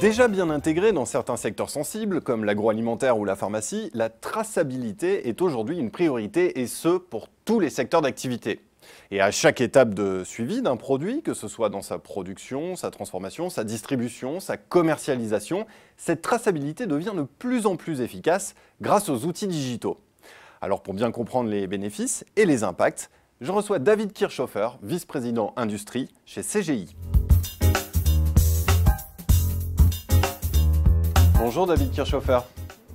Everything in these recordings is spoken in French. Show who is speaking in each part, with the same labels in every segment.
Speaker 1: Déjà bien intégrée dans certains secteurs sensibles, comme l'agroalimentaire ou la pharmacie, la traçabilité est aujourd'hui une priorité, et ce, pour tous les secteurs d'activité. Et à chaque étape de suivi d'un produit, que ce soit dans sa production, sa transformation, sa distribution, sa commercialisation, cette traçabilité devient de plus en plus efficace grâce aux outils digitaux. Alors pour bien comprendre les bénéfices et les impacts, je reçois David Kirchhofer, vice-président industrie chez CGI. Bonjour David Kirchhofer.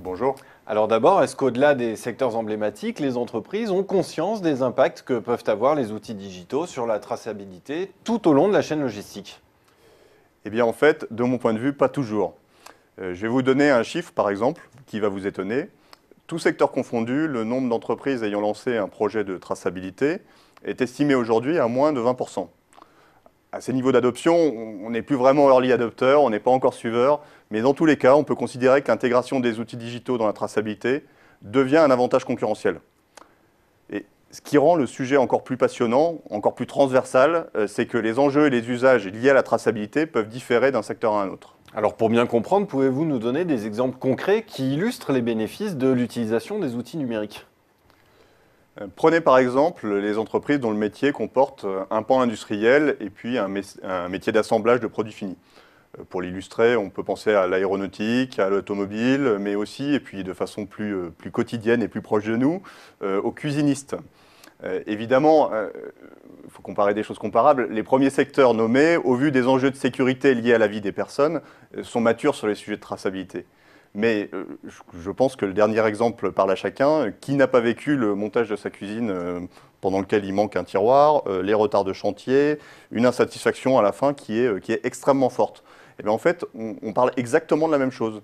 Speaker 2: Bonjour.
Speaker 1: Alors d'abord, est-ce qu'au-delà des secteurs emblématiques, les entreprises ont conscience des impacts que peuvent avoir les outils digitaux sur la traçabilité tout au long de la chaîne logistique?
Speaker 2: Eh bien en fait, de mon point de vue, pas toujours. Je vais vous donner un chiffre par exemple qui va vous étonner. Tout secteur confondu, le nombre d'entreprises ayant lancé un projet de traçabilité est estimé aujourd'hui à moins de 20%. À ces niveaux d'adoption, on n'est plus vraiment early adopter, on n'est pas encore suiveur, mais dans tous les cas, on peut considérer que l'intégration des outils digitaux dans la traçabilité devient un avantage concurrentiel. Et ce qui rend le sujet encore plus passionnant, encore plus transversal, c'est que les enjeux et les usages liés à la traçabilité peuvent différer d'un secteur à un autre.
Speaker 1: Alors pour bien comprendre, pouvez-vous nous donner des exemples concrets qui illustrent les bénéfices de l'utilisation des outils numériques?
Speaker 2: Prenez par exemple les entreprises dont le métier comporte un pan industriel et puis un métier d'assemblage de produits finis. Pour l'illustrer, on peut penser à l'aéronautique, à l'automobile, mais aussi, et puis de façon plus quotidienne et plus proche de nous, aux cuisinistes. Évidemment, il faut comparer des choses comparables. Les premiers secteurs nommés, au vu des enjeux de sécurité liés à la vie des personnes, sont matures sur les sujets de traçabilité. Mais je pense que le dernier exemple parle à chacun. Qui n'a pas vécu le montage de sa cuisine pendant lequel il manque un tiroir, les retards de chantier, une insatisfaction à la fin qui est extrêmement forte? Eh bien, en fait, on parle exactement de la même chose.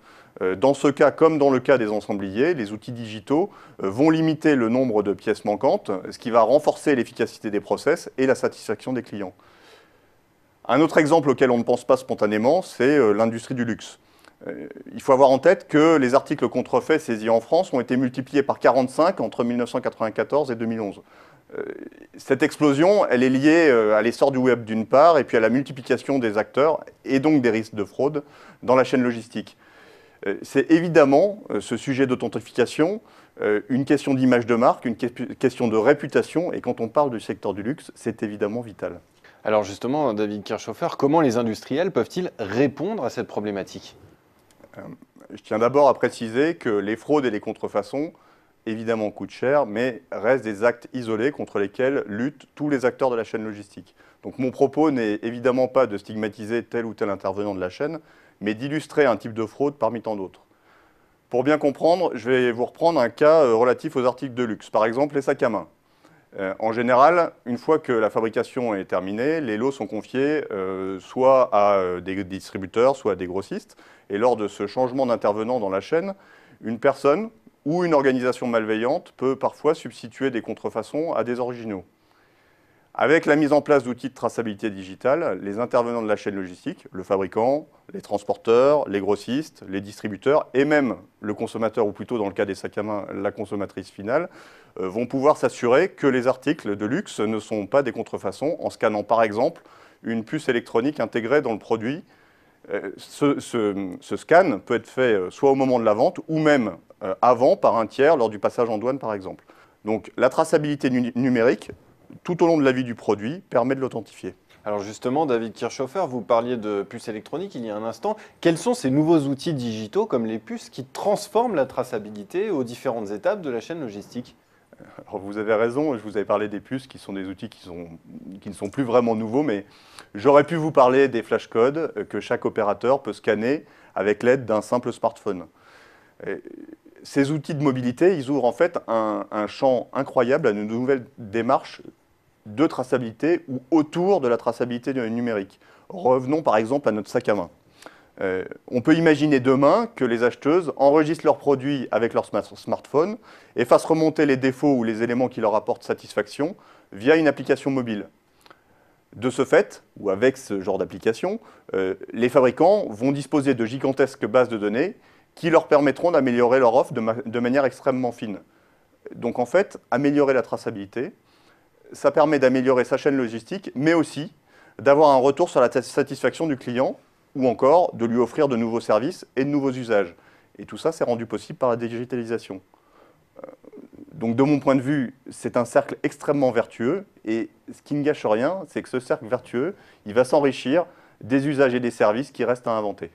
Speaker 2: Dans ce cas, comme dans le cas des ensembliers, les outils digitaux vont limiter le nombre de pièces manquantes, ce qui va renforcer l'efficacité des process et la satisfaction des clients. Un autre exemple auquel on ne pense pas spontanément, c'est l'industrie du luxe. Il faut avoir en tête que les articles contrefaits saisis en France ont été multipliés par 45 entre 1994 et 2011. Cette explosion, elle est liée à l'essor du web d'une part, et puis à la multiplication des acteurs, et donc des risques de fraude dans la chaîne logistique. C'est évidemment, ce sujet d'authentification, une question d'image de marque, une question de réputation, et quand on parle du secteur du luxe, c'est évidemment vital.
Speaker 1: Alors justement, David Kirchhofer, comment les industriels peuvent-ils répondre à cette problématique?
Speaker 2: Je tiens d'abord à préciser que les fraudes et les contrefaçons, évidemment, coûtent cher, mais restent des actes isolés contre lesquels luttent tous les acteurs de la chaîne logistique. Donc mon propos n'est évidemment pas de stigmatiser tel ou tel intervenant de la chaîne, mais d'illustrer un type de fraude parmi tant d'autres. Pour bien comprendre, je vais vous reprendre un cas relatif aux articles de luxe, par exemple les sacs à main. En général, une fois que la fabrication est terminée, les lots sont confiés soit à des distributeurs, soit à des grossistes. Et lors de ce changement d'intervenant dans la chaîne, une personne ou une organisation malveillante peut parfois substituer des contrefaçons à des originaux. Avec la mise en place d'outils de traçabilité digitale, les intervenants de la chaîne logistique, le fabricant, les transporteurs, les grossistes, les distributeurs et même le consommateur, ou plutôt dans le cas des sacs à main, la consommatrice finale, vont pouvoir s'assurer que les articles de luxe ne sont pas des contrefaçons en scannant par exemple une puce électronique intégrée dans le produit. Ce scan peut être fait soit au moment de la vente ou même avant par un tiers lors du passage en douane par exemple. Donc la traçabilité numérique tout au long de la vie du produit permet de l'authentifier.
Speaker 1: Alors justement, David Kirchhofer, vous parliez de puces électroniques il y a un instant. Quels sont ces nouveaux outils digitaux comme les puces qui transforment la traçabilité aux différentes étapes de la chaîne logistique?
Speaker 2: Alors vous avez raison, je vous avais parlé des puces qui sont des outils qui ne sont plus vraiment nouveaux, mais j'aurais pu vous parler des flashcodes que chaque opérateur peut scanner avec l'aide d'un simple smartphone. Ces outils de mobilité, ils ouvrent en fait un champ incroyable à une nouvelle démarche de traçabilité ou autour de la traçabilité numérique. Revenons par exemple à notre sac à main. On peut imaginer demain que les acheteuses enregistrent leurs produits avec leur smartphone et fassent remonter les défauts ou les éléments qui leur apportent satisfaction via une application mobile. De ce fait, ou avec ce genre d'application, les fabricants vont disposer de gigantesques bases de données qui leur permettront d'améliorer leur offre de manière extrêmement fine. Donc en fait, améliorer la traçabilité, ça permet d'améliorer sa chaîne logistique, mais aussi d'avoir un retour sur la satisfaction du client ou encore de lui offrir de nouveaux services et de nouveaux usages. Et tout ça, c'est rendu possible par la digitalisation. Donc de mon point de vue, c'est un cercle extrêmement vertueux, et ce qui ne gâche rien, c'est que ce cercle vertueux, il va s'enrichir des usages et des services qui restent à inventer.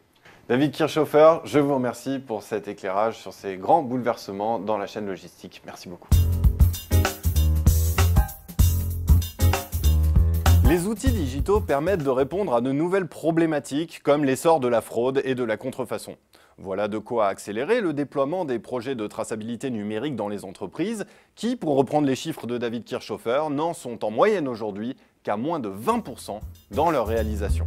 Speaker 1: David Kirchhofer, je vous remercie pour cet éclairage sur ces grands bouleversements dans la chaîne logistique. Merci beaucoup. Les outils digitaux permettent de répondre à de nouvelles problématiques comme l'essor de la fraude et de la contrefaçon. Voilà de quoi accélérer le déploiement des projets de traçabilité numérique dans les entreprises qui, pour reprendre les chiffres de David Kirchhofer, n'en sont en moyenne aujourd'hui qu'à moins de 20% dans leur réalisation.